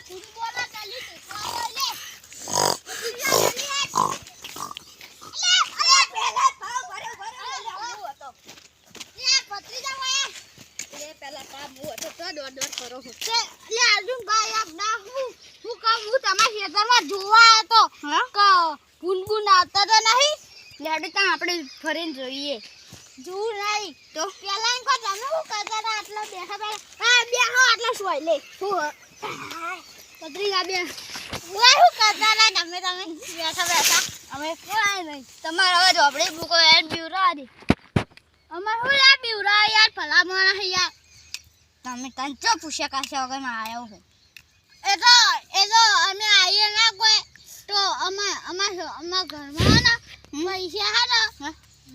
football ચાલી તે આપણે ફરીને જોઈએ જોવું નહીં તો પેલા કો તમે હું કરતા હતા આટલા બેઠા બેઠા હા બેહો આટલા સોય લે પત્રિકા બે હું કરતા હતા તમે બેઠા બેઠા અમે કોઈ નહીં તમારા હવે જોબડી બુકો એડ બીવરા દે અમાર હું લા બીવરા યાર ભલા મોણા હે યાર તમે કંચો પૂછ્યા કાશે વગર માં આવ્યો હું એ તો અમે આઈએ ના કોઈ તો અમાર ઘરમાં ના પૈસા હા ને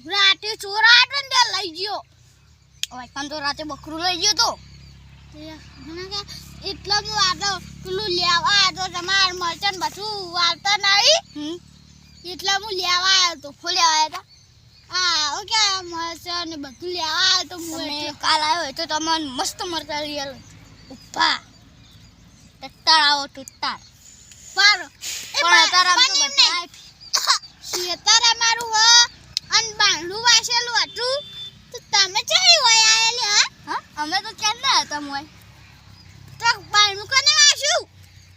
રાતે ચોરા આટન દે લઈ ગયો ઓય કાન તો રાતે બકરું લઈ ગયો તો એટલા હું આટલો પેલું લેવા તો તમાર મરચન બધું વાળતા નહીં એટલા હું લેવા આવ્યો તો ફૂલ લેવા આવ્યા હતા ઓકે મરચન ને બધું લેવા આવ્યો તો હું કાલ આવ્યો તો તમને મસ્ત મરચા લઈ આવ્યો ઉપા ટટ્ટાર આવો ટટ્ટાર પારો પણ તારા તો બતાય શેતર અમારું હો અન બાંડું વાસેલું હતું તો તમે ચઈ હોય આયેલી હા અમે તો કેમ ના હતા મોય તો બાંડું કોને વાસ્યું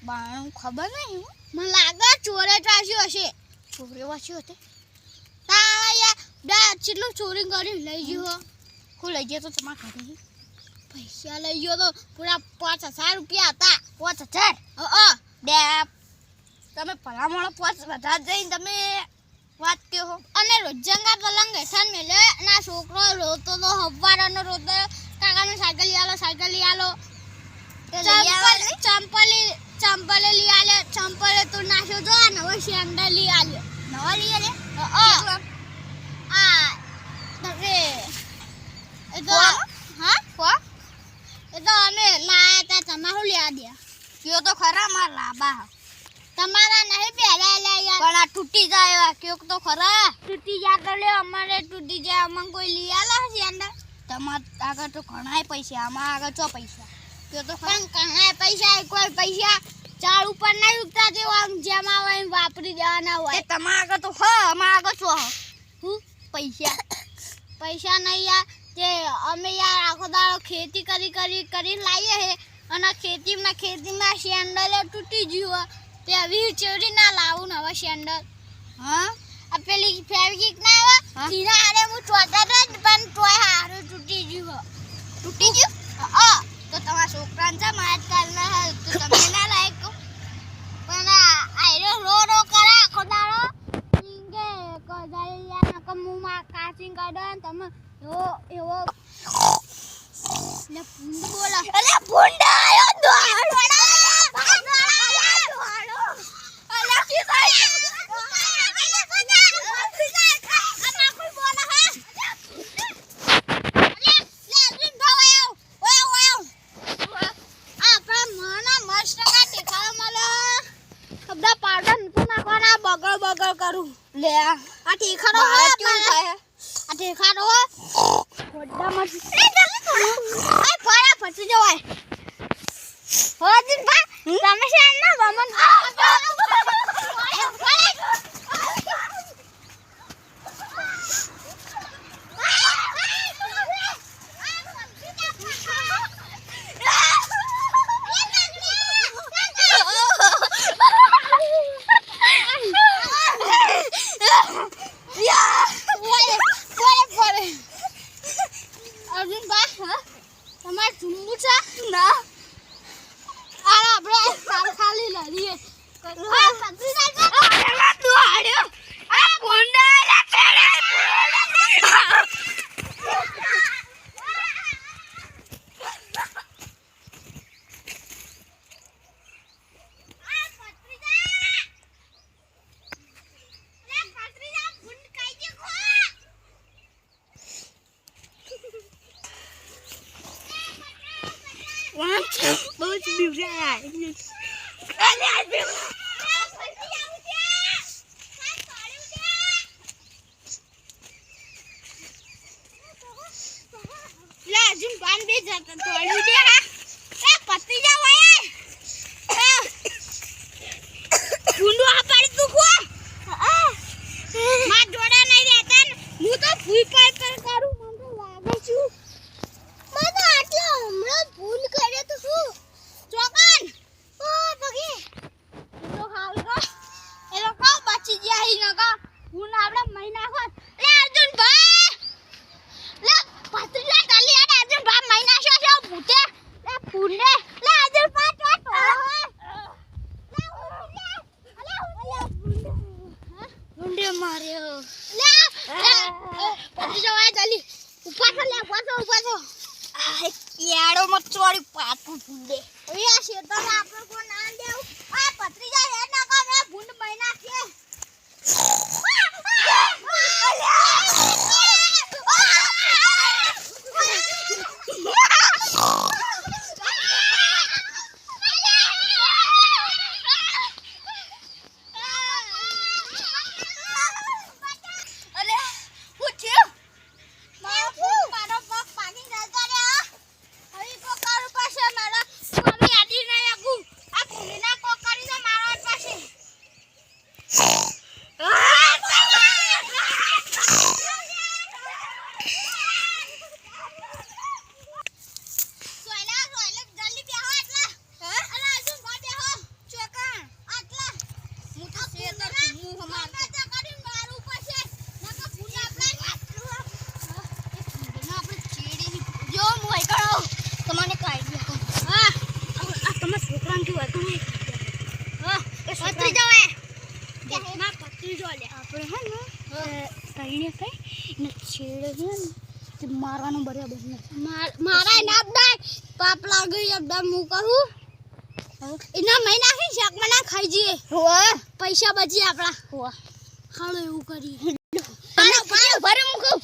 બાંડું ખબર નહીં મને લાગે ચોરે વાસ્યું હશે ચોરે વાસ્યું હતે તાયા દા ચીટલું ચોરી કરી લઈ ગયો હું લઈ ગયો તો તમારા ઘરે પૈસા લઈ ગયો તો પૂરા 5000 રૂપિયા હતા 5000 દે તમે ભલામણો 5000 જઈને તમે વાત કહો અને રોજંગા પલંગ હેઠળ મેલે ના છોકરો રોતો તો હવારનો રોતો કાકાને સાયકલ લઈ આલો ચંપલ લઈ આલે ચંપલ તો નાખ્યો જો નવો સેન્ડલ લઈ આલે નવા લઈ આલે તમે એ તો હા કો એ તો અમે લાયા તા તમારું લેવા દે કયો તો ખરા માર લાબા તમારા નહીં પહેલા લે યાર પણ આ તૂટી જાય કયો તો ખરા તૂટી જા તો લે અમારે તૂટી જાય અમન કોઈ લઈ આલા છે અંદર તમાર આગળ તો ઘણાય પૈસા આમાં આગળ ચો પૈસા કયો તો પણ ઘણાય પૈસા કોઈ પૈસા ચાળ ઉપર નહીં ઉગતા તે આમ જેમ આવે વાપરી દેવાના હોય એ તમાર આગળ તો હ અમાર આગળ છો હું પૈસા નહીં યાર તે અમે યાર આખો દાડો ખેતી કરી લાવીએ હે અને ખેતીમાં સેન્ડલ તૂટી ગયું તે આવી ચોરી ના લાવું ને હવે સેન્ડલ હા આ પેલી ફેવિકિક ના આવે તીના આરે હું ચોટા તો પણ તોય હારું તૂટી ગયું તો તમારા છોકરાને છે માર કાલના તો તમે ના લાયક પણ આયરો રો કરા આખો દાડો ઇંગે કદાયા ના કમુમાં કાચિંગ કાઢો તમે એવો ને ભૂંડ બોલા અલે ભૂંડા આયો દોડો અલે કી થાય બગલ કરું લે આ ઠેખાડો થાય આ ઠેખાડો ખોડામાં આ ફરા ફટી જવાય હોદિન બા તમે છે ના બમન बहुत बिगड़ा है अरे आज लाजिम पान भी जाता तो अलू दे ए पत्ती जाओ ए ભૂંડે હવે આ શેતર આપણે કોણ ના દેવું આ પત્રીજા હે ના કામ આ ભૂંડ મહિના છે મારવાનું બરાબર મારા ના દાય પાપ લાગે એકદમ હું કહું એના મહિના થી શાક માં ના ખાઈ જઈએ પૈસા બચી આપડા હાલો એવું કરી ભરે મૂકું